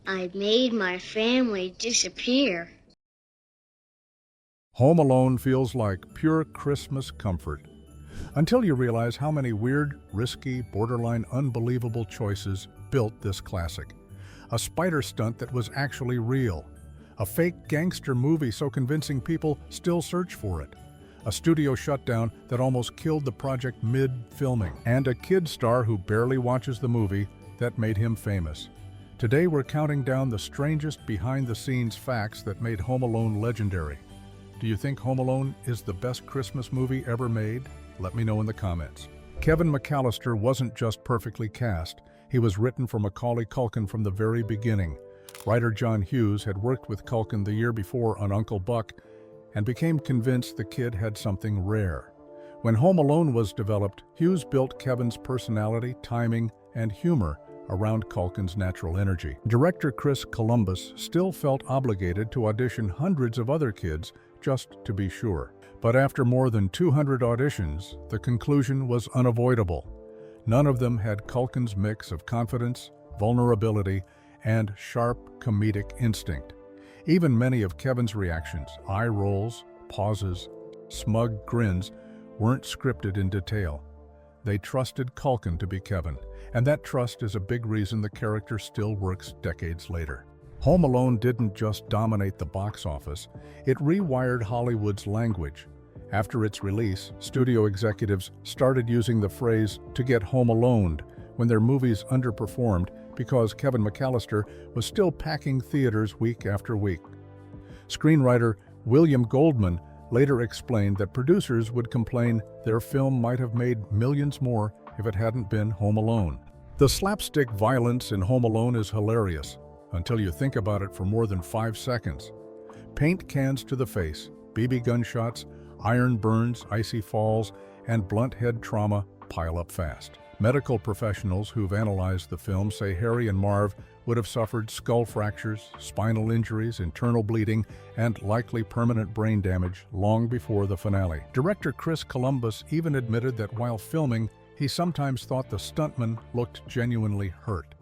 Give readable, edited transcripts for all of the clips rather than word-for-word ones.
I made my family disappear. Home Alone feels like pure Christmas comfort, until you realize how many weird, risky, borderline unbelievable choices built this classic. A spider stunt that was actually real. A fake gangster movie so convincing people still search for it. A studio shutdown that almost killed the project mid-filming. And a kid star who barely watches the movie that made him famous. Today we're counting down the strangest behind-the-scenes facts that made Home Alone legendary. Do you think Home Alone is the best Christmas movie ever made? Let me know in the comments. Kevin McAllister wasn't just perfectly cast. He was written for Macaulay Culkin from the very beginning. Writer John Hughes had worked with Culkin the year before on Uncle Buck and became convinced the kid had something rare. When Home Alone was developed, Hughes built Kevin's personality, timing, and humor around Culkin's natural energy. Director Chris Columbus still felt obligated to audition hundreds of other kids just to be sure. But after more than 200 auditions, the conclusion was unavoidable. None of them had Culkin's mix of confidence, vulnerability, and sharp comedic instinct. Even many of Kevin's reactions, eye rolls, pauses, smug grins, weren't scripted in detail. They trusted Culkin to be Kevin, and that trust is a big reason the character still works decades later. Home Alone didn't just dominate the box office, it rewired Hollywood's language. After its release, studio executives started using the phrase "to get home aloned" when their movies underperformed because Kevin McAllister was still packing theaters week after week. Screenwriter William Goldman later explained that producers would complain their film might have made millions more if it hadn't been Home Alone. The slapstick violence in Home Alone is hilarious, until you think about it for more than 5 seconds. Paint cans to the face, BB gunshots, iron burns, icy falls, and blunt head trauma pile up fast. Medical professionals who've analyzed the film say Harry and Marv would have suffered skull fractures, spinal injuries, internal bleeding, and likely permanent brain damage long before the finale. Director Chris Columbus even admitted that while filming, he sometimes thought the stuntman looked genuinely hurt.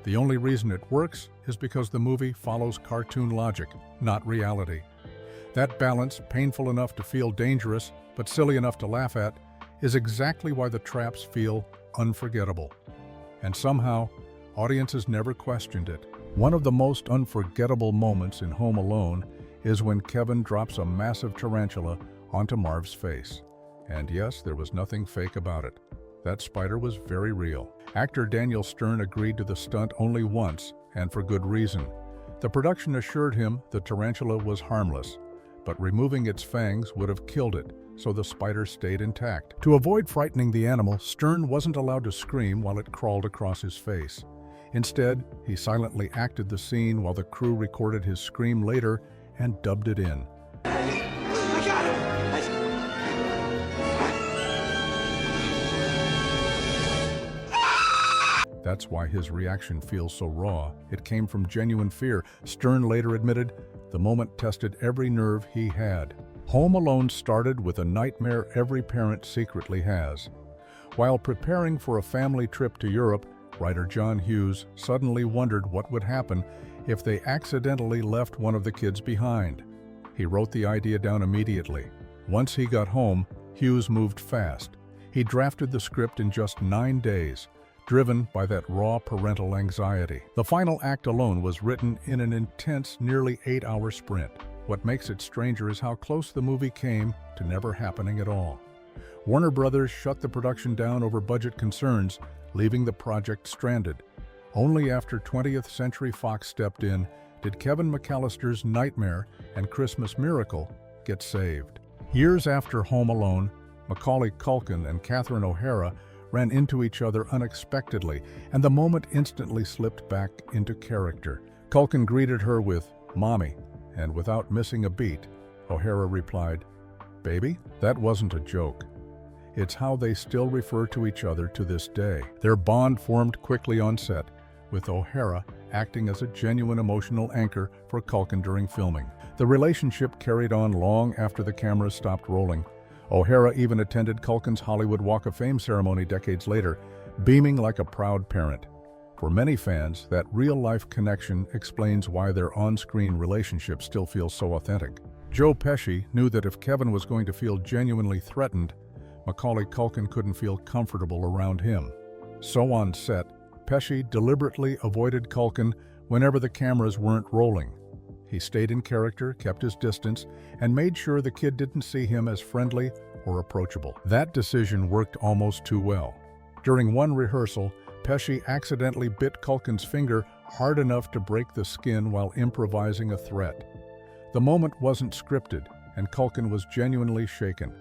The only reason it works is because the movie follows cartoon logic, not reality. That balance, painful enough to feel dangerous, but silly enough to laugh at, is exactly why the traps feel unforgettable. And somehow, audiences never questioned it. One of the most unforgettable moments in Home Alone is when Kevin drops a massive tarantula onto Marv's face. And yes, there was nothing fake about it. That spider was very real. Actor Daniel Stern agreed to the stunt only once, and for good reason. The production assured him the tarantula was harmless, but removing its fangs would have killed it, so the spider stayed intact. To avoid frightening the animal, Stern wasn't allowed to scream while it crawled across his face. Instead, he silently acted the scene while the crew recorded his scream later and dubbed it in. That's why his reaction feels so raw. It came from genuine fear. Stern later admitted the moment tested every nerve he had. Home Alone started with a nightmare every parent secretly has. While preparing for a family trip to Europe, writer John Hughes suddenly wondered what would happen if they accidentally left one of the kids behind. He wrote the idea down immediately. Once he got home, Hughes moved fast. He drafted the script in just 9 days, driven by that raw parental anxiety. The final act alone was written in an intense, nearly 8-hour sprint. What makes it stranger is how close the movie came to never happening at all. Warner Brothers shut the production down over budget concerns, leaving the project stranded. Only after 20th Century Fox stepped in did Kevin McAllister's Nightmare and Christmas Miracle get saved. Years after Home Alone, Macaulay Culkin and Catherine O'Hara ran into each other unexpectedly, and the moment instantly slipped back into character. Culkin greeted her with "Mommy," and without missing a beat, O'Hara replied, "Baby?" That wasn't a joke. It's how they still refer to each other to this day. Their bond formed quickly on set, with O'Hara acting as a genuine emotional anchor for Culkin during filming. The relationship carried on long after the cameras stopped rolling. O'Hara even attended Culkin's Hollywood Walk of Fame ceremony decades later, beaming like a proud parent. For many fans, that real-life connection explains why their on-screen relationship still feels so authentic. Joe Pesci knew that if Kevin was going to feel genuinely threatened, Macaulay Culkin couldn't feel comfortable around him. So on set, Pesci deliberately avoided Culkin whenever the cameras weren't rolling. He stayed in character, kept his distance, and made sure the kid didn't see him as friendly or approachable. That decision worked almost too well. During one rehearsal, Pesci accidentally bit Culkin's finger hard enough to break the skin while improvising a threat. The moment wasn't scripted, and Culkin was genuinely shaken.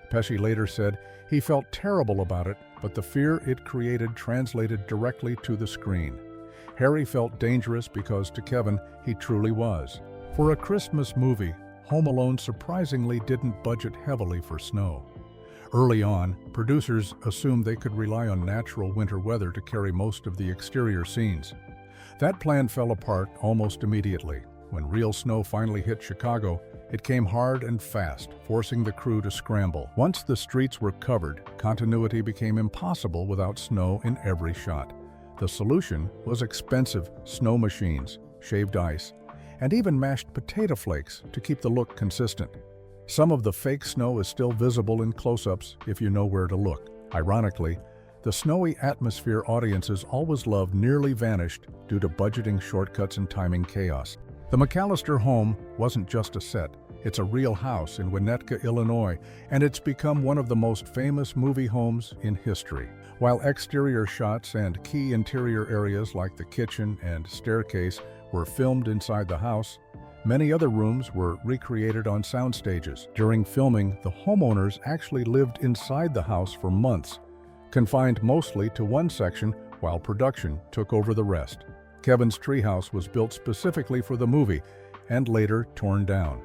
Pesci later said he felt terrible about it, but the fear it created translated directly to the screen. Harry felt dangerous because to Kevin, he truly was. For a Christmas movie, Home Alone surprisingly didn't budget heavily for snow. Early on, producers assumed they could rely on natural winter weather to carry most of the exterior scenes. That plan fell apart almost immediately. When real snow finally hit Chicago, it came hard and fast, forcing the crew to scramble. Once the streets were covered, continuity became impossible without snow in every shot. The solution was expensive snow machines, shaved ice, and even mashed potato flakes to keep the look consistent. Some of the fake snow is still visible in close-ups if you know where to look. Ironically, the snowy atmosphere audiences always loved nearly vanished due to budgeting shortcuts and timing chaos. The McAllister home wasn't just a set. It's a real house in Winnetka, Illinois, and it's become one of the most famous movie homes in history. While exterior shots and key interior areas like the kitchen and staircase were filmed inside the house, many other rooms were recreated on sound stages. During filming, the homeowners actually lived inside the house for months, confined mostly to one section while production took over the rest. Kevin's treehouse was built specifically for the movie and later torn down.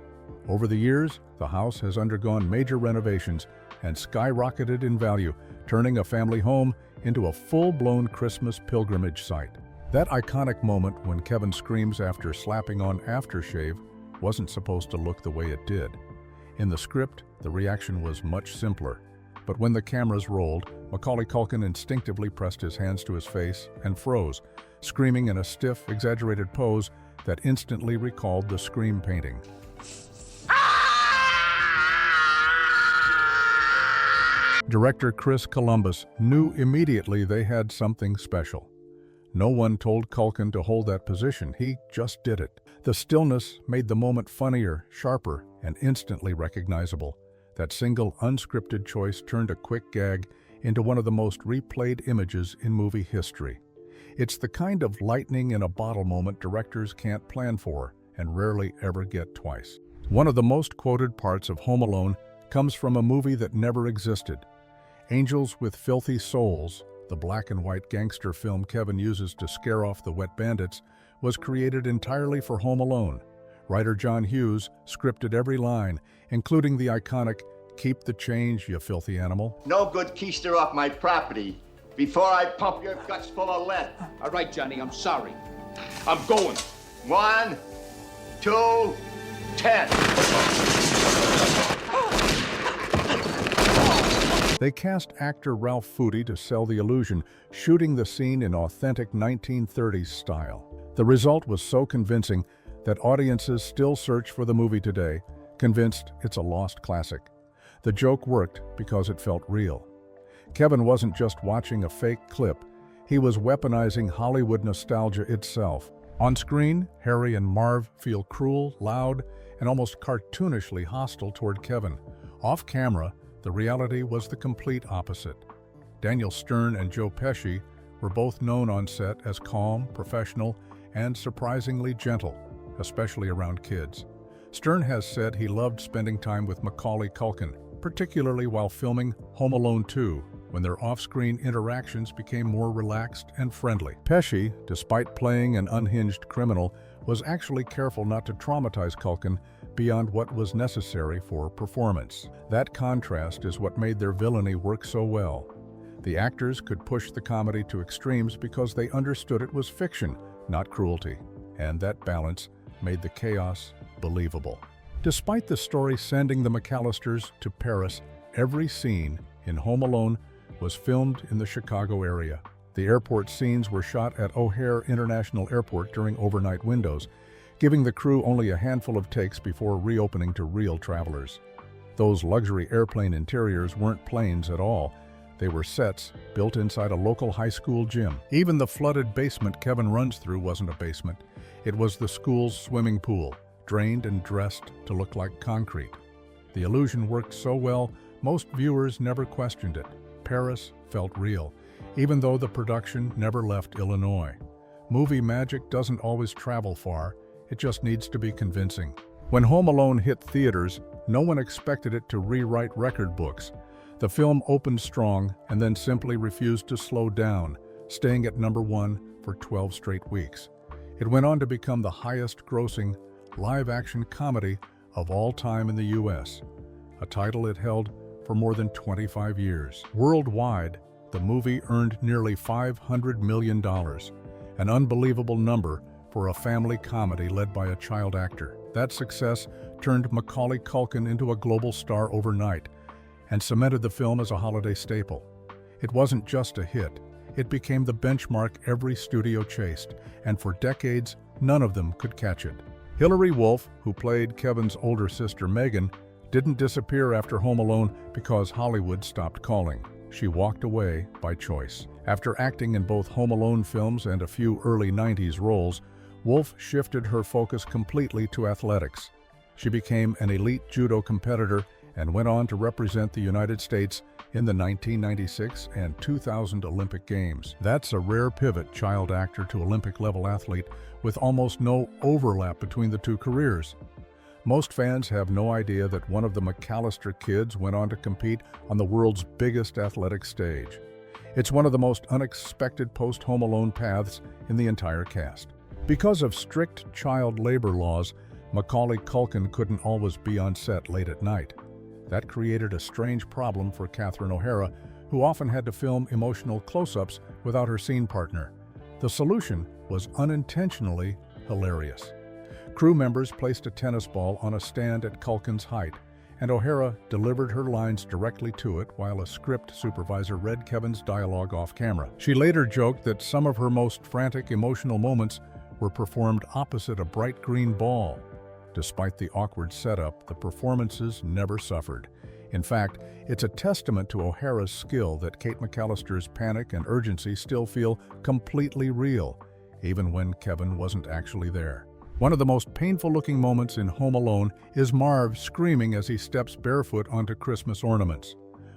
Over the years, the house has undergone major renovations and skyrocketed in value, turning a family home into a full-blown Christmas pilgrimage site. That iconic moment when Kevin screams after slapping on aftershave wasn't supposed to look the way it did. In the script, the reaction was much simpler. But when the cameras rolled, Macaulay Culkin instinctively pressed his hands to his face and froze, screaming in a stiff, exaggerated pose that instantly recalled the Scream painting. Director Chris Columbus knew immediately they had something special. No one told Culkin to hold that position, he just did it. The stillness made the moment funnier, sharper, and instantly recognizable. That single unscripted choice turned a quick gag into one of the most replayed images in movie history. It's the kind of lightning in a bottle moment directors can't plan for and rarely ever get twice. One of the most quoted parts of Home Alone comes from a movie that never existed. Angels with Filthy Souls, the black and white gangster film Kevin uses to scare off the wet bandits, was created entirely for Home Alone. Writer John Hughes scripted every line, including the iconic, "Keep the change, you filthy animal." No good keister off my property before I pump your guts full of lead. All right, Johnny, I'm sorry. I'm going. 1, 2, 10. They cast actor Ralph Foodie to sell the illusion, shooting the scene in authentic 1930s style. The result was so convincing that audiences still search for the movie today, convinced it's a lost classic. The joke worked because it felt real. Kevin wasn't just watching a fake clip, he was weaponizing Hollywood nostalgia itself. On screen, Harry and Marv feel cruel, loud, and almost cartoonishly hostile toward Kevin. Off camera, the reality was the complete opposite. Daniel Stern and Joe Pesci were both known on set as calm, professional, and surprisingly gentle, especially around kids. Stern has said he loved spending time with Macaulay Culkin, particularly while filming Home Alone 2, when their off-screen interactions became more relaxed and friendly. Pesci, despite playing an unhinged criminal, was actually careful not to traumatize Culkin beyond what was necessary for performance. That contrast is what made their villainy work so well. The actors could push the comedy to extremes because they understood it was fiction, not cruelty, and that balance made the chaos believable. Despite the story sending the McAllisters to Paris, every scene in Home Alone was filmed in the Chicago area. The airport scenes were shot at O'Hare International Airport during overnight windows, giving the crew only a handful of takes before reopening to real travelers. Those luxury airplane interiors weren't planes at all. They were sets built inside a local high school gym. Even the flooded basement Kevin runs through wasn't a basement. It was the school's swimming pool, drained and dressed to look like concrete. The illusion worked so well, most viewers never questioned it. Paris felt real, even though the production never left Illinois. Movie magic doesn't always travel far, it just needs to be convincing. When Home Alone hit theaters, no one expected it to rewrite record books. The film opened strong and then simply refused to slow down, staying at #1 for 12 straight weeks. It went on to become the highest-grossing live-action comedy of all time in the U.S., a title it held for more than 25 years. Worldwide, the movie earned nearly $500 million, an unbelievable number for a family comedy led by a child actor. That success turned Macaulay Culkin into a global star overnight and cemented the film as a holiday staple. It wasn't just a hit, it became the benchmark every studio chased, and for decades, none of them could catch it. Hilary Wolf, who played Kevin's older sister Megan, didn't disappear after Home Alone because Hollywood stopped calling. She walked away by choice. After acting in both Home Alone films and a few early 90s roles, Wolf shifted her focus completely to athletics. She became an elite judo competitor and went on to represent the United States in the 1996 and 2000 Olympic Games. That's a rare pivot, child actor to Olympic-level athlete, with almost no overlap between the two careers. Most fans have no idea that one of the McAllister kids went on to compete on the world's biggest athletic stage. It's one of the most unexpected post-Home Alone paths in the entire cast. Because of strict child labor laws, Macaulay Culkin couldn't always be on set late at night. That created a strange problem for Catherine O'Hara, who often had to film emotional close-ups without her scene partner. The solution was unintentionally hilarious. Crew members placed a tennis ball on a stand at Culkin's height, and O'Hara delivered her lines directly to it while a script supervisor read Kevin's dialogue off-camera. She later joked that some of her most frantic emotional moments were performed opposite a bright green ball. Despite the awkward setup, the performances never suffered. In fact, it's a testament to O'Hara's skill that Kate McAllister's panic and urgency still feel completely real, even when Kevin wasn't actually there. One of the most painful-looking moments in Home Alone is Marv screaming as he steps barefoot onto Christmas ornaments.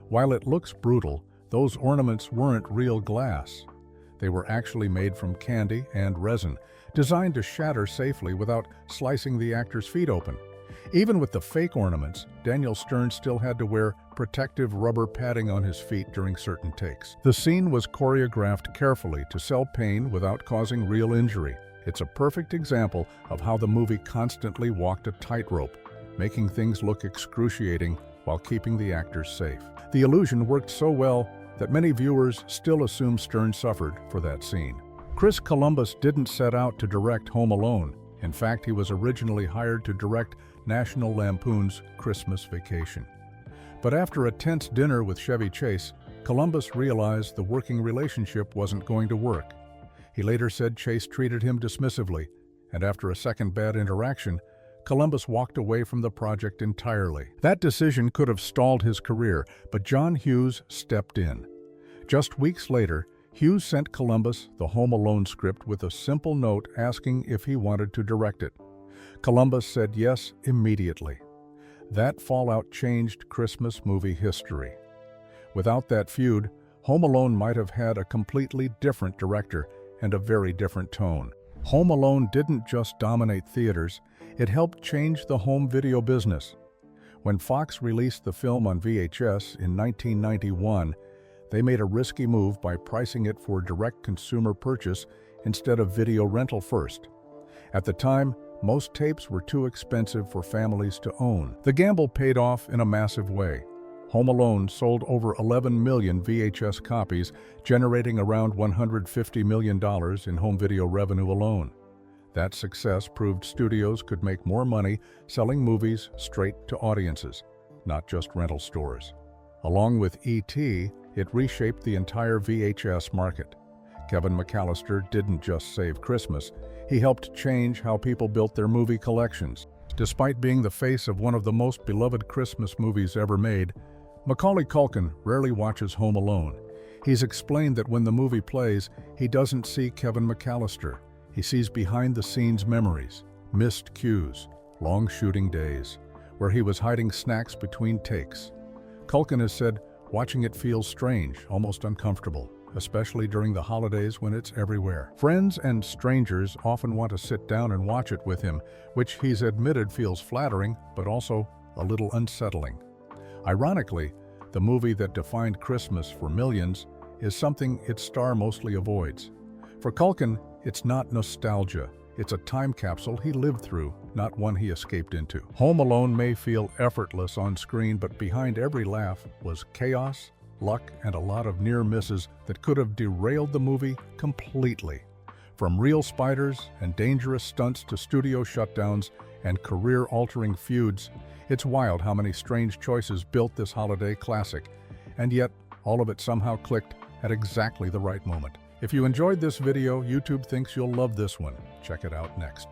While it looks brutal, those ornaments weren't real glass. They were actually made from candy and resin, designed to shatter safely without slicing the actor's feet open. Even with the fake ornaments, Daniel Stern still had to wear protective rubber padding on his feet during certain takes. The scene was choreographed carefully to sell pain without causing real injury. It's a perfect example of how the movie constantly walked a tightrope, making things look excruciating while keeping the actors safe. The illusion worked so well that many viewers still assume Stern suffered for that scene. Chris Columbus didn't set out to direct Home Alone. In fact, he was originally hired to direct National Lampoon's Christmas Vacation. But after a tense dinner with Chevy Chase, Columbus realized the working relationship wasn't going to work. He later said Chase treated him dismissively, and after a second bad interaction, Columbus walked away from the project entirely. That decision could have stalled his career, but John Hughes stepped in. Just weeks later, Hughes sent Columbus the Home Alone script with a simple note asking if he wanted to direct it. Columbus said yes immediately. That fallout changed Christmas movie history. Without that feud, Home Alone might have had a completely different director and a very different tone. Home Alone didn't just dominate theaters, it helped change the home video business. When Fox released the film on VHS in 1991, they made a risky move by pricing it for direct consumer purchase instead of video rental first. At the time, most tapes were too expensive for families to own. The gamble paid off in a massive way. Home Alone sold over 11 million VHS copies, generating around $150 million in home video revenue alone. That success proved studios could make more money selling movies straight to audiences, not just rental stores. Along with E.T., it reshaped the entire VHS market. Kevin McAllister didn't just save Christmas, he helped change how people built their movie collections. Despite being the face of one of the most beloved Christmas movies ever made, Macaulay Culkin rarely watches Home Alone. He's explained that when the movie plays, he doesn't see Kevin McAllister. He sees behind-the-scenes memories, missed cues, long shooting days, where he was hiding snacks between takes. Culkin has said, watching it feels strange, almost uncomfortable, especially during the holidays when it's everywhere. Friends and strangers often want to sit down and watch it with him, which he's admitted feels flattering, but also a little unsettling. Ironically, the movie that defined Christmas for millions is something its star mostly avoids. For Culkin, it's not nostalgia. It's a time capsule he lived through, not one he escaped into. Home Alone may feel effortless on screen, but behind every laugh was chaos, luck, and a lot of near misses that could have derailed the movie completely. From real spiders and dangerous stunts to studio shutdowns and career-altering feuds, it's wild how many strange choices built this holiday classic, and yet all of it somehow clicked at exactly the right moment. If you enjoyed this video, YouTube thinks you'll love this one. Check it out next.